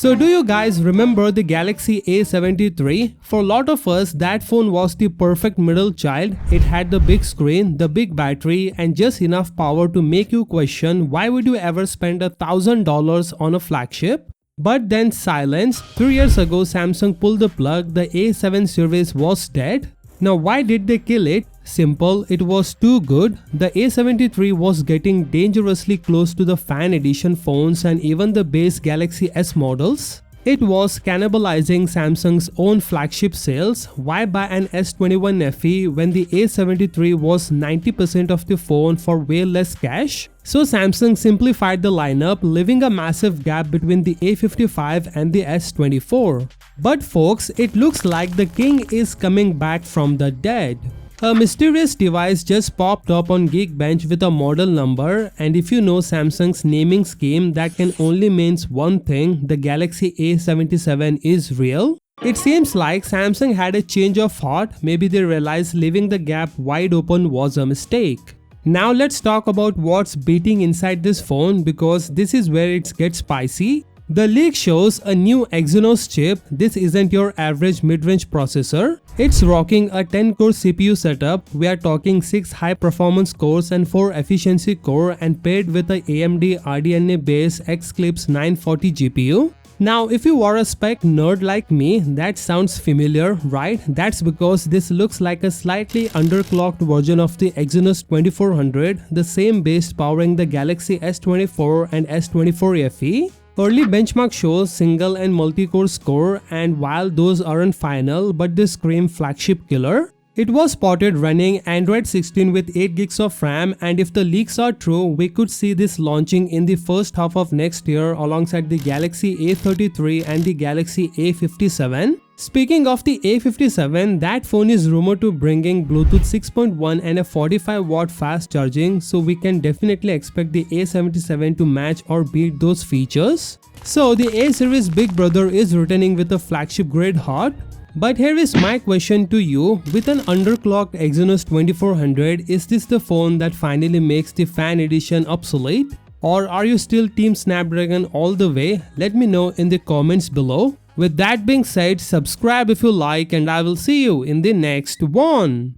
So do you guys remember the Galaxy A73? For a lot of us, that phone was the perfect middle child. It had the big screen, the big battery, and just enough power to make you question why would you ever spend $1,000 on a flagship? But then silence. 3 years ago, Samsung pulled the plug. The A7 series was dead. Now why did they kill it? Simple, it was too good. The A73 was getting dangerously close to the fan edition phones and even the base Galaxy S models. It was cannibalizing Samsung's own flagship sales. Why buy an S24 FE when the A73 was 90% of the phone for way less cash? So Samsung simplified the lineup, leaving a massive gap between the A55 and the S24. But folks, it looks like the king is coming back from the dead. A mysterious device just popped up on Geekbench with a model number, and if you know Samsung's naming scheme, that can only means one thing: the Galaxy A77 is real. It seems like Samsung had a change of heart. Maybe they realized leaving the gap wide open was a mistake. Now let's talk about what's beating inside this phone, because this is where it gets spicy. The leak shows a new Exynos chip. This isn't your average mid-range processor. It's rocking a 10-core CPU setup. We are talking 6 high-performance cores and 4 efficiency core, and paired with a AMD RDNA-based X-Clips 940 GPU. Now if you are a spec nerd like me, that sounds familiar, right? That's because this looks like a slightly underclocked version of the Exynos 2400, the same base powering the Galaxy S24 and S24 FE. Early benchmark shows single and multi-core score, and while those aren't final, but they scream flagship killer. It was spotted running Android 16 with 8 gigs of RAM, and if the leaks are true, we could see this launching in the first half of next year alongside the Galaxy A33 and the Galaxy A57. Speaking of the A57, that phone is rumored to bringing Bluetooth 6.1 and a 45-watt fast charging, so we can definitely expect the A77 to match or beat those features. So the A-series big brother is returning with a flagship grade heart. But here is my question to you: with an underclocked Exynos 2400, is this the phone that finally makes the fan edition obsolete? Or are you still team Snapdragon all the way? Let me know in the comments below. With that being said, subscribe if you like, and I will see you in the next one.